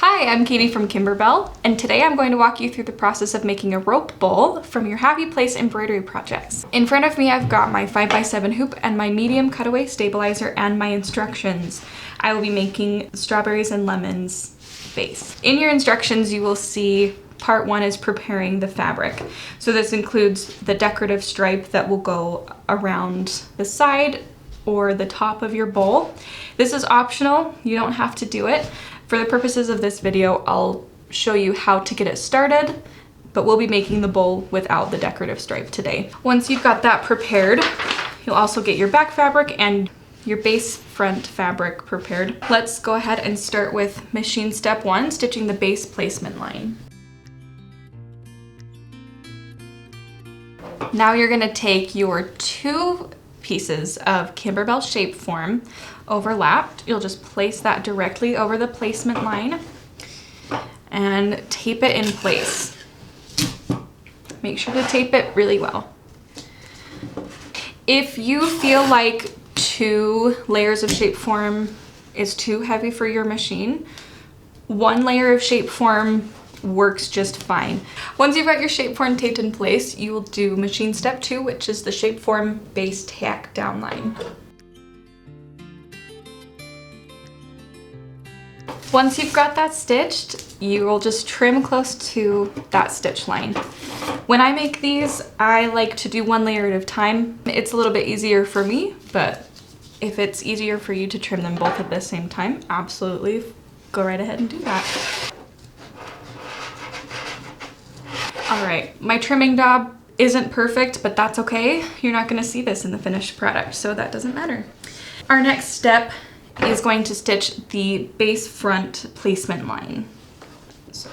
Hi, I'm Katie from Kimberbell, and today I'm going to walk you through the process of making a rope bowl from your Happy Place Embroidery Projects. In front of me, I've got my 5x7 hoop and my medium cutaway stabilizer and my instructions. I will be making strawberries and lemons base. In your instructions, you will see part one is preparing the fabric. So this includes the decorative stripe that will go around the side or the top of your bowl. This is optional, you don't have to do it. For the purposes of this video, I'll show you how to get it started, but we'll be making the bowl without the decorative stripe today. Once you've got that prepared, you'll also get your back fabric and your base front fabric prepared. Let's go ahead and start with machine step one, stitching the base placement line. Now you're gonna take your two pieces of Kimberbell shape form overlapped. You'll just place that directly over the placement line and tape it in place. Make sure to tape it really well. If you feel like 2 layers of shape form is too heavy for your machine, 1 layer of shape form works just fine. Once you've got your shape form taped in place, you will do machine step 2, which is the shape form base tack down line. Once you've got that stitched, you will just trim close to that stitch line. When I make these, I like to do 1 layer at a time. It's a little bit easier for me, but if it's easier for you to trim them both at the same time, absolutely go right ahead and do that. All right, my trimming job isn't perfect, but that's okay. You're not gonna see this in the finished product, so that doesn't matter. Our next step is going to stitch the base front placement line. So.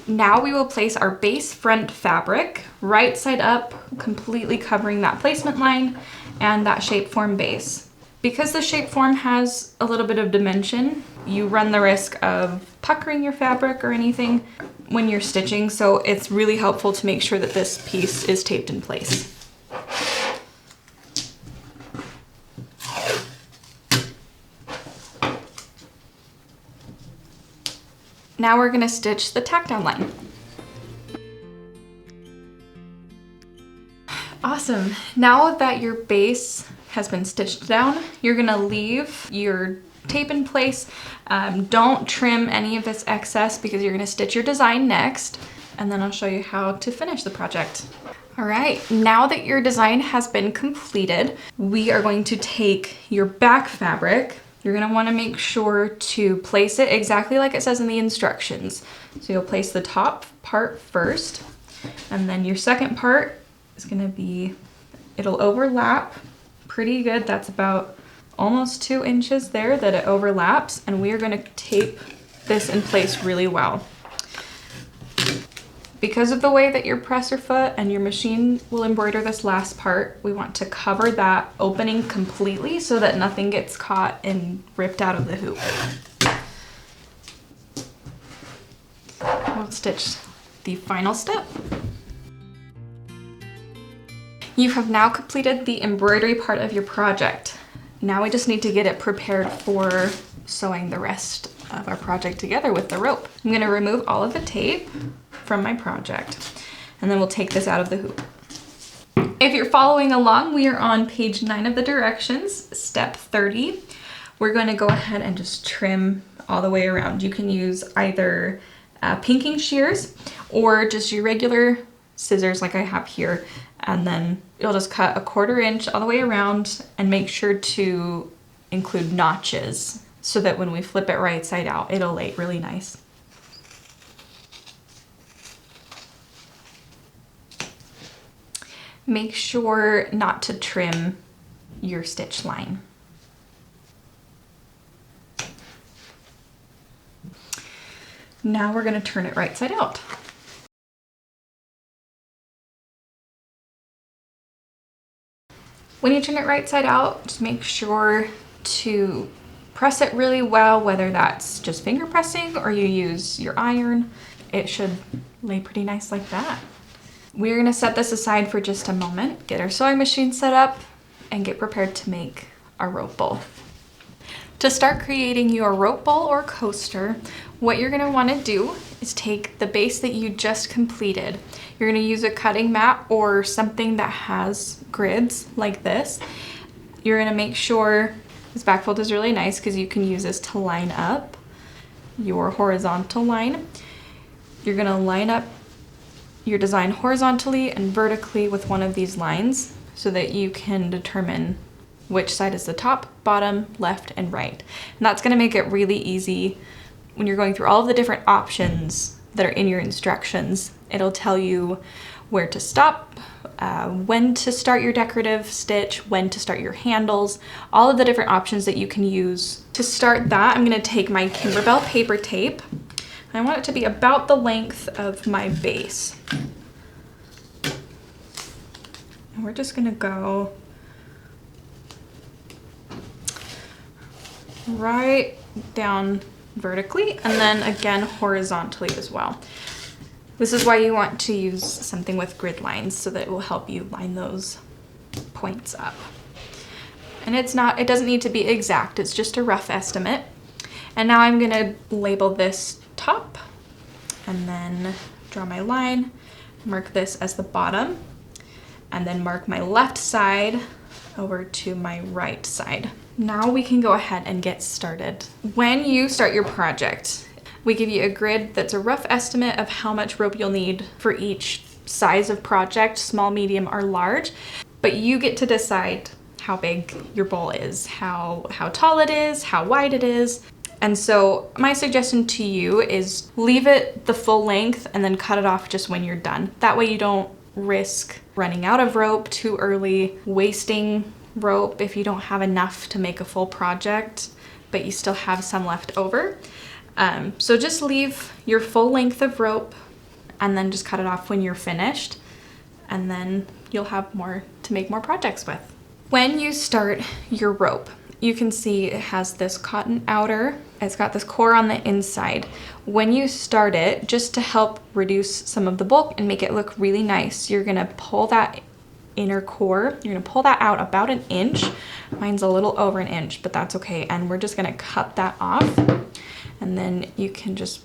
Now we will place our base front fabric right side up, completely covering that placement line and that shape form base. Because the shape form has a little bit of dimension, you run the risk of puckering your fabric or anything when you're stitching, so it's really helpful to make sure that this piece is taped in place. Now we're gonna stitch the tack down line. Awesome. Now that your base has been stitched down, you're gonna leave your tape in place. Don't trim any of this excess because you're gonna stitch your design next, and then I'll show you how to finish the project. All right, now that your design has been completed, we are going to take your back fabric. You're gonna wanna make sure to place it exactly like it says in the instructions. So you'll place the top part first, and then your second part is gonna be, it'll overlap pretty good. That's about almost 2 inches there that it overlaps, and we are gonna tape this in place really well. Because of the way that your presser foot and your machine will embroider this last part, we want to cover that opening completely so that nothing gets caught and ripped out of the hoop. We'll stitch the final step. You have now completed the embroidery part of your project. Now we just need to get it prepared for sewing the rest of our project together with the rope. I'm gonna remove all of the tape from my project, and then we'll take this out of the hoop. If you're following along, we are on page 9 of the directions, step 30. We're gonna go ahead and just trim all the way around. You can use either pinking shears or just your regular scissors like I have here, and then you'll just cut 1/4 inch all the way around and make sure to include notches so that when we flip it right side out, it'll lay really nice. Make sure not to trim your stitch line. Now we're gonna turn it right side out. When you turn it right side out, just make sure to press it really well, whether that's just finger pressing or you use your iron. It should lay pretty nice like that. We're gonna set this aside for just a moment, get our sewing machine set up, and get prepared to make our rope bowl. To start creating your rope ball or coaster, what you're gonna wanna do is take the base that you just completed. You're gonna use a cutting mat or something that has grids like this. You're gonna make sure this back fold is really nice because you can use this to line up your horizontal line. You're gonna line up your design horizontally and vertically with one of these lines so that you can determine which side is the top, bottom, left, and right. And that's gonna make it really easy when you're going through all of the different options that are in your instructions. It'll tell you where to stop, when to start your decorative stitch, when to start your handles, all of the different options that you can use. To start that, I'm gonna take my Kimberbell paper tape. I want it to be about the length of my base. And we're just gonna go right down vertically and then again horizontally as well. This is why you want to use something with grid lines so that it will help you line those points up. And it doesn't need to be exact, it's just a rough estimate. And now I'm gonna label this top and then draw my line, mark this as the bottom, and then mark my left side over to my right side. Now we can go ahead and get started. When you start your project, we give you a grid that's a rough estimate of how much rope you'll need for each size of project, small, medium, or large, but you get to decide how big your bowl is, how tall it is, how wide it is. And so my suggestion to you is leave it the full length and then cut it off just when you're done. That way you don't risk running out of rope too early, wasting rope if you don't have enough to make a full project, but you still have some left over. So just leave your full length of rope and then just cut it off when you're finished, and then you'll have more to make more projects with. When you start your rope, you can see it has this cotton outer. It's got this core on the inside. When you start it, just to help reduce some of the bulk and make it look really nice, you're gonna pull that inner core, you're gonna pull that out about 1 inch. Mine's a little over 1 inch, but that's okay. And we're just gonna cut that off. And then you can just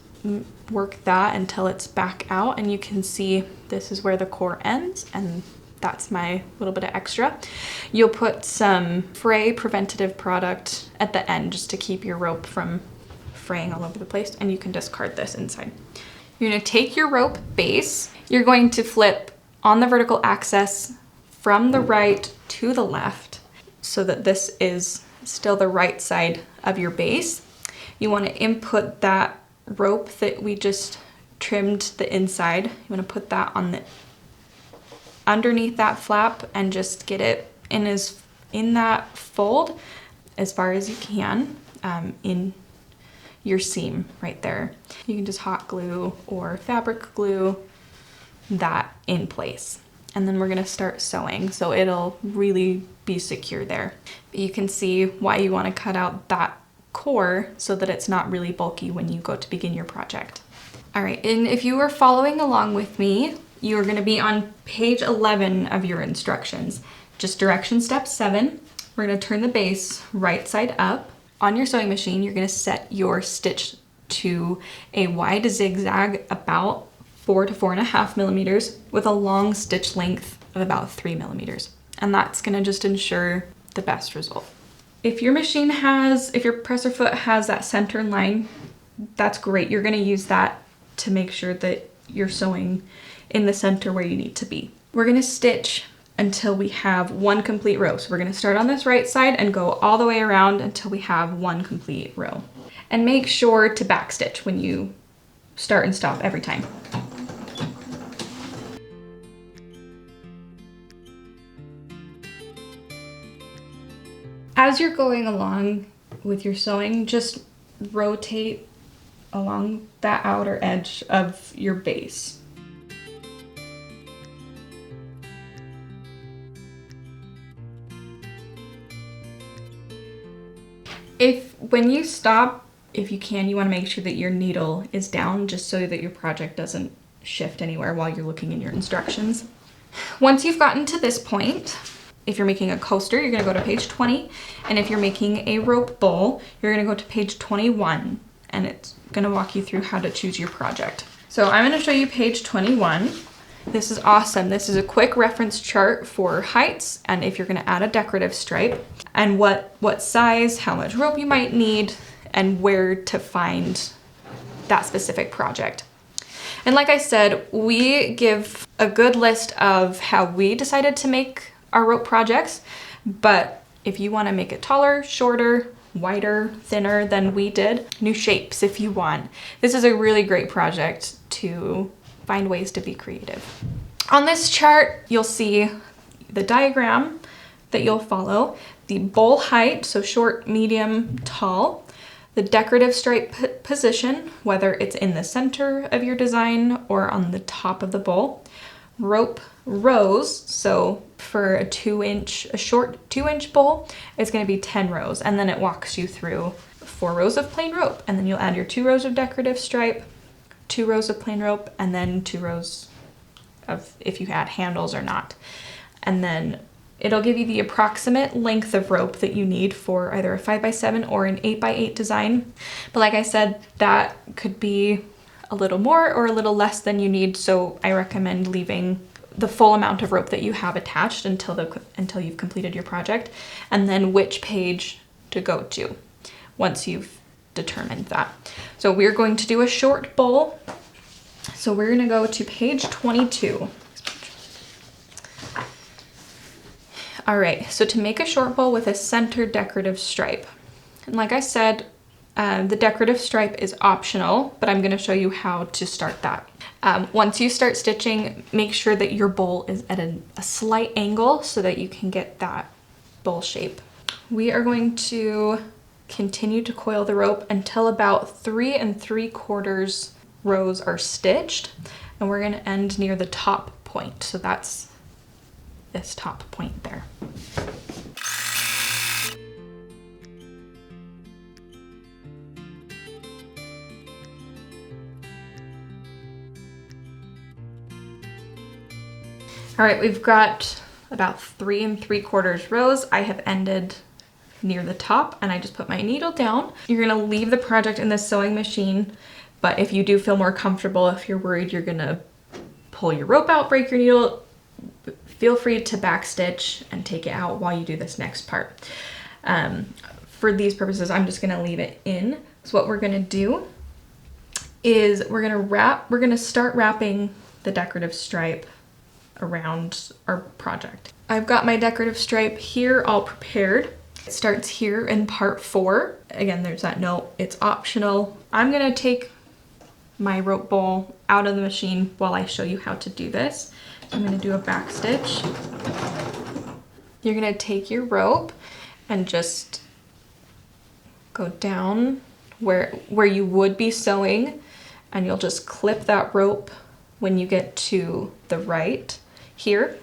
work that until it's back out, and you can see this is where the core ends, and that's my little bit of extra. You'll put some fray preventative product at the end just to keep your rope from fraying all over the place, and you can discard this inside. You're gonna take your rope base, you're going to flip on the vertical axis from the right to the left so that this is still the right side of your base. You want to input that rope that we just trimmed the inside. You want to put that on the underneath that flap and just get it in that fold as far as you can in your seam right there. You can just hot glue or fabric glue that in place. And then we're gonna start sewing, so it'll really be secure there. But you can see why you wanna cut out that core so that it's not really bulky when you go to begin your project. All right, and if you were following along with me, you are gonna be on page 11 of your instructions. Just direction step 7, we're gonna turn the base right side up. On your sewing machine, you're gonna set your stitch to a wide zigzag about 4 to 4.5 millimeters with a long stitch length of about 3 millimeters. And that's gonna just ensure the best result. If your presser foot has that center line, that's great. You're gonna use that to make sure that you're sewing in the center where you need to be. We're gonna stitch until we have 1 complete row. So we're gonna start on this right side and go all the way around until we have 1 complete row. And make sure to backstitch when you start and stop every time. As you're going along with your sewing, just rotate along that outer edge of your base. When you stop, if you can, you want to make sure that your needle is down just so that your project doesn't shift anywhere while you're looking in your instructions. Once you've gotten to this point, if you're making a coaster, you're gonna go to page 20. And if you're making a rope bowl, you're gonna go to page 21. And it's gonna walk you through how to choose your project. So I'm gonna show you page 21. This is awesome. This is a quick reference chart for heights and if you're gonna add a decorative stripe and what size, how much rope you might need, and where to find that specific project. And like I said, we give a good list of how we decided to make our rope projects, but if you want to make it taller, shorter, wider, thinner than we did, new shapes if you want. This is a really great project to find ways to be creative. On this chart, you'll see the diagram that you'll follow, the bowl height, so short, medium, tall, the decorative stripe position, whether it's in the center of your design or on the top of the bowl, rope rows, so for a short 2-inch bowl, it's going to be 10 rows, and then it walks you through 4 rows of plain rope, and then you'll add your 2 rows of decorative stripe, 2 rows of plain rope, and then 2 rows of if you add handles or not. And then it'll give you the approximate length of rope that you need for either a 5x7 or an 8x8 design. But like I said, that could be a little more or a little less than you need, so I recommend leaving the full amount of rope that you have attached until you've completed your project, and then which page to go to once you've determined that. So we're going to do a short bowl. So we're gonna go to page 22. All right, so to make a short bowl with a center decorative stripe, and like I said, the decorative stripe is optional, but I'm gonna show you how to start that. Once you start stitching, make sure that your bowl is at a slight angle so that you can get that bowl shape. We are going to continue to coil the rope until about 3 3/4 rows are stitched, and we're gonna end near the top point. So that's this top point there. All right, we've got about 3 3/4 rows. I have ended near the top and I just put my needle down. You're gonna leave the project in the sewing machine, but if you do feel more comfortable, if you're worried you're gonna pull your rope out, break your needle, feel free to backstitch and take it out while you do this next part. For these purposes, I'm just gonna leave it in. So what we're gonna do is we're gonna start wrapping the decorative stripe around our project. I've got my decorative stripe here all prepared. It starts here in part 4. Again, there's that note, it's optional. I'm gonna take my rope bowl out of the machine while I show you how to do this. I'm gonna do a back stitch. You're gonna take your rope and just go down where you would be sewing, and you'll just clip that rope when you get to the right here.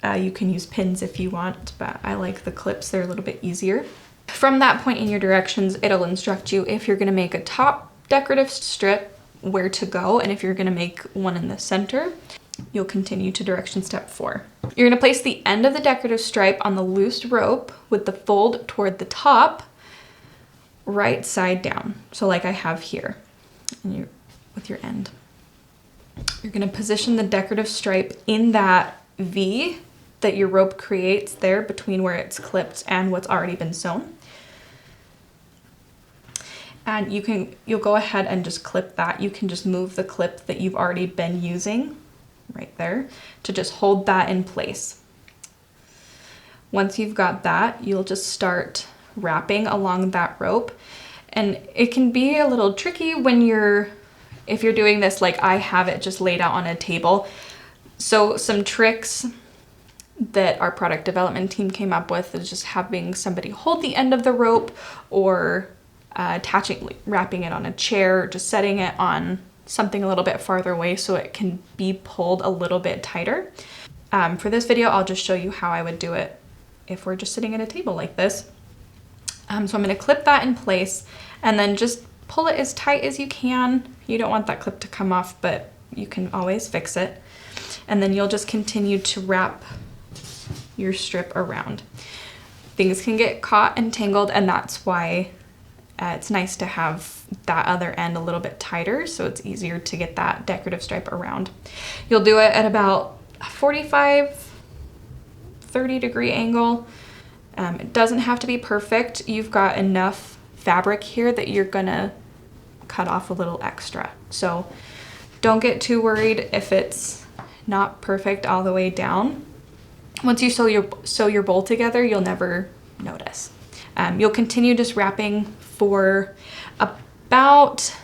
You can use pins if you want, but I like the clips, they're a little bit easier. From that point in your directions, it'll instruct you if you're gonna make a top decorative strip, where to go, and if you're gonna make one in the center, you'll continue to direction step 4. You're gonna place the end of the decorative stripe on the loose rope with the fold toward the top, right side down. So like I have here, and with your end. You're gonna position the decorative stripe in that V that your rope creates there between where it's clipped and what's already been sewn. And you'll go ahead and just clip that. You can just move the clip that you've already been using right there to just hold that in place. Once you've got that, you'll just start wrapping along that rope. And it can be a little tricky if you're doing this like I have it just laid out on a table. So some tricks that our product development team came up with is just having somebody hold the end of the rope, or wrapping it on a chair, or just setting it on something a little bit farther away so it can be pulled a little bit tighter. For this video, I'll just show you how I would do it if we're just sitting at a table like this. So I'm gonna clip that in place and then just pull it as tight as you can. You don't want that clip to come off, but you can always fix it. And then you'll just continue to wrap your strip around. Things can get caught and tangled, and that's why it's nice to have that other end a little bit tighter so it's easier to get that decorative stripe around. You'll do it at about a 45, 30-degree angle. It doesn't have to be perfect. You've got enough fabric here that you're gonna cut off a little extra. So don't get too worried if it's not perfect all the way down. Once you sew your bowl together, you'll never notice. You'll continue just wrapping for about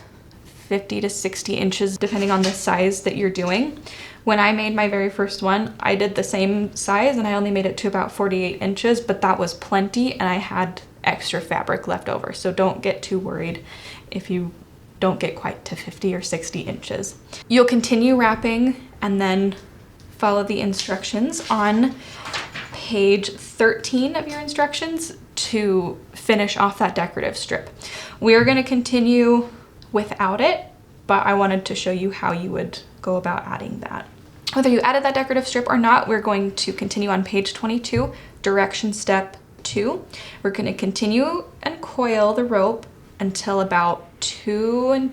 50 to 60 inches, depending on the size that you're doing. When I made my very first one, I did the same size and I only made it to about 48 inches, but that was plenty and I had extra fabric left over. So don't get too worried if you don't get quite to 50 or 60 inches. You'll continue wrapping and then follow the instructions on page 13 of your instructions to finish off that decorative strip. We are going to continue without it, but I wanted to show you how you would go about adding that. Whether you added that decorative strip or not, we're going to continue on page 22, direction step 2. We're going to continue and coil the rope until about 2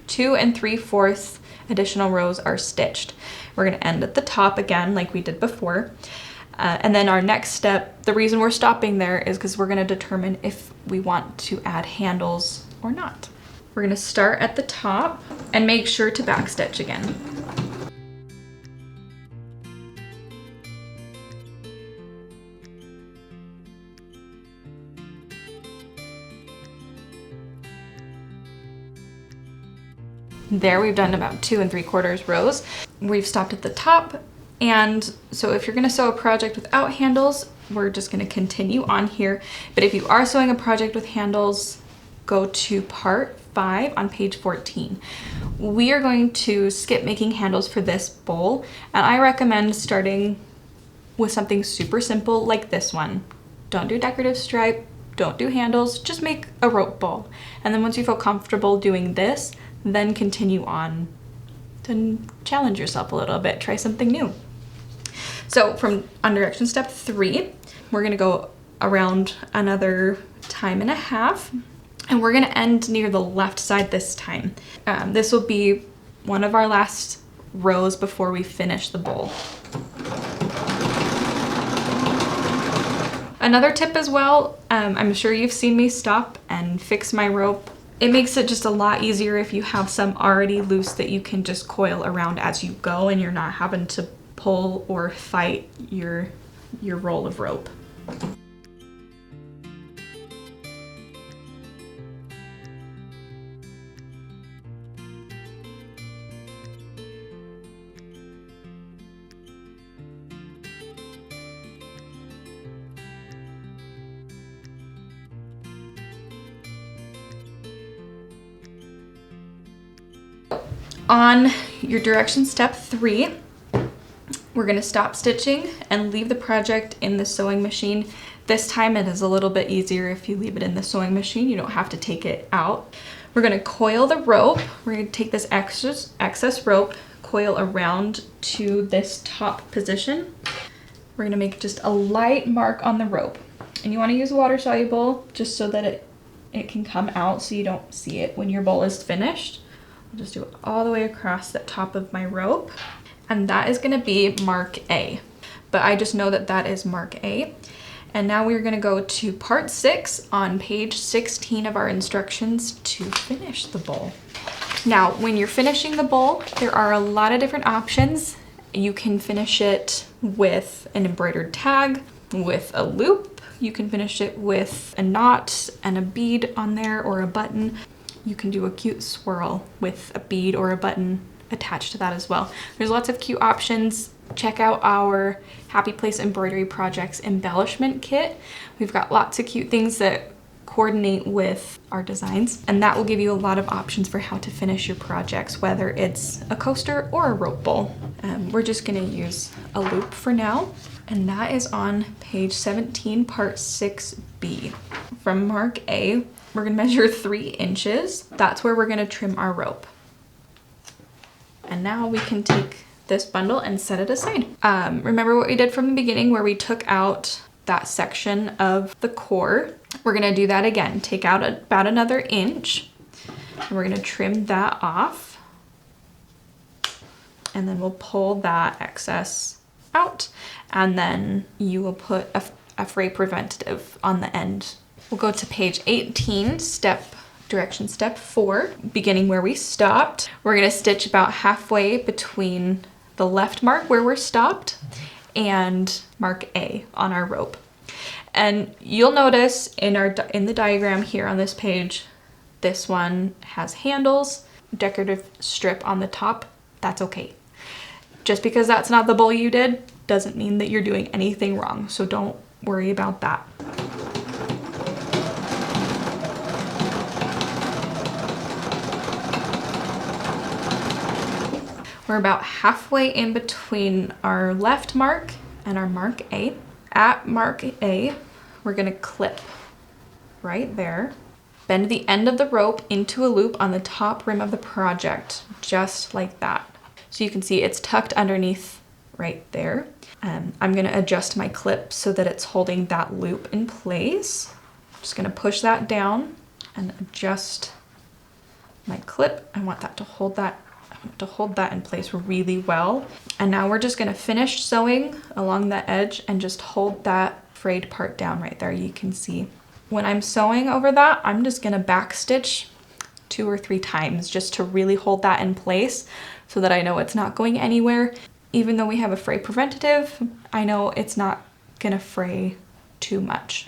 3/4 additional rows are stitched. We're going to end at the top again like we did before. And then our next step, the reason we're stopping there is because we're going to determine if we want to add handles or not. We're going to start at the top and make sure to backstitch again. There, we've done about 2 3/4 rows. We've stopped at the top. And so if you're going to sew a project without handles, we're just going to continue on here. But if you are sewing a project with handles, go to part 5 on page 14. We are going to skip making handles for this bowl, and I recommend starting with something super simple like this one. Don't do decorative stripe, don't do handles, just make a rope bowl. And then once you feel comfortable doing this, then continue on to challenge yourself a little bit, try something new. So on direction step 3, we're gonna go around another 1.5 times, and we're gonna end near the left side this time. This will be one of our last rows before we finish the bowl. Another tip as well, I'm sure you've seen me stop and fix my rope. It makes it just a lot easier if you have some already loose that you can just coil around as you go and you're not having to pull or fight your roll of rope. On your direction step 3, we're going to stop stitching and leave the project in the sewing machine. This time it is a little bit easier if you leave it in the sewing machine. You don't have to take it out. We're going to coil the rope. We're going to take this excess rope, coil around to this top position. We're going to make just a light mark on the rope. And you want to use water soluble just so that it can come out so you don't see it when your bowl is finished. I'll just do it all the way across the top of my rope. And that is gonna be mark A. But I just know that that is mark A. And now we're gonna go to part 6 on page 16 of our instructions to finish the bowl. Now, when you're finishing the bowl, there are a lot of different options. You can finish it with an embroidered tag, with a loop. You can finish it with a knot and a bead on there or a button. You can do a cute swirl with a bead or a button attached to that as well. There's lots of cute options. Check out our Happy Place Embroidery Projects embellishment kit. We've got lots of cute things that coordinate with our designs, and that will give you a lot of options for how to finish your projects, whether it's a coaster or a rope bowl. We're just gonna use a loop for now, and that is on page 17, part 6B. From mark A, we're gonna measure 3 inches. That's where we're gonna trim our rope. And now we can take this bundle and set it aside. Remember what we did from the beginning where we took out that section of the core? We're gonna do that again. Take out about another inch and we're gonna trim that off. And then we'll pull that excess out and then you will put a fray preventative on the end. We'll go to page 18, direction step 4, beginning where we stopped. We're gonna stitch about halfway between the left mark where we're stopped and mark A on our rope. And you'll notice in the diagram here on this page, this one has handles, decorative strip on the top. That's okay. Just because that's not the bowl you did doesn't mean that you're doing anything wrong. So don't worry about that. We're about halfway in between our left mark and our mark A. At mark A, we're gonna clip right there. Bend the end of the rope into a loop on the top rim of the project, just like that. So you can see it's tucked underneath right there. I'm gonna adjust my clip so that it's holding that loop in place. Just gonna push that down and adjust my clip. I want that to hold that in place really well. And now we're just gonna finish sewing along the edge and just hold that frayed part down right there. You can see when I'm sewing over that, I'm just gonna backstitch 2 or 3 times just to really hold that in place so that I know it's not going anywhere. Even though we have a fray preventative, I know it's not gonna fray too much.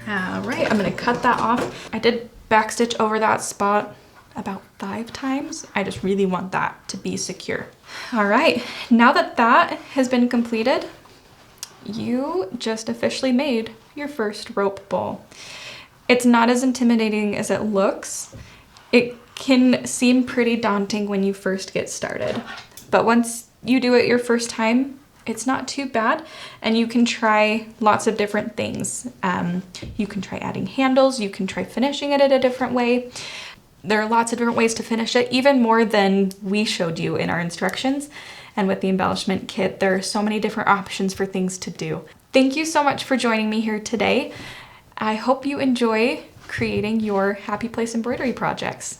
All right, I'm gonna cut that off. I did backstitch over that spot about 5 times. I just really want that to be secure. All right, now that that has been completed, you just officially made your first rope bowl. It's not as intimidating as it looks. It can seem pretty daunting when you first get started, but once you do it your first time, it's not too bad, and you can try lots of different things. You can try adding handles, you can try finishing it in a different way. There are lots of different ways to finish it, even more than we showed you in our instructions. And with the embellishment kit, there are so many different options for things to do. Thank you so much for joining me here today. I hope you enjoy creating your Happy Place embroidery projects.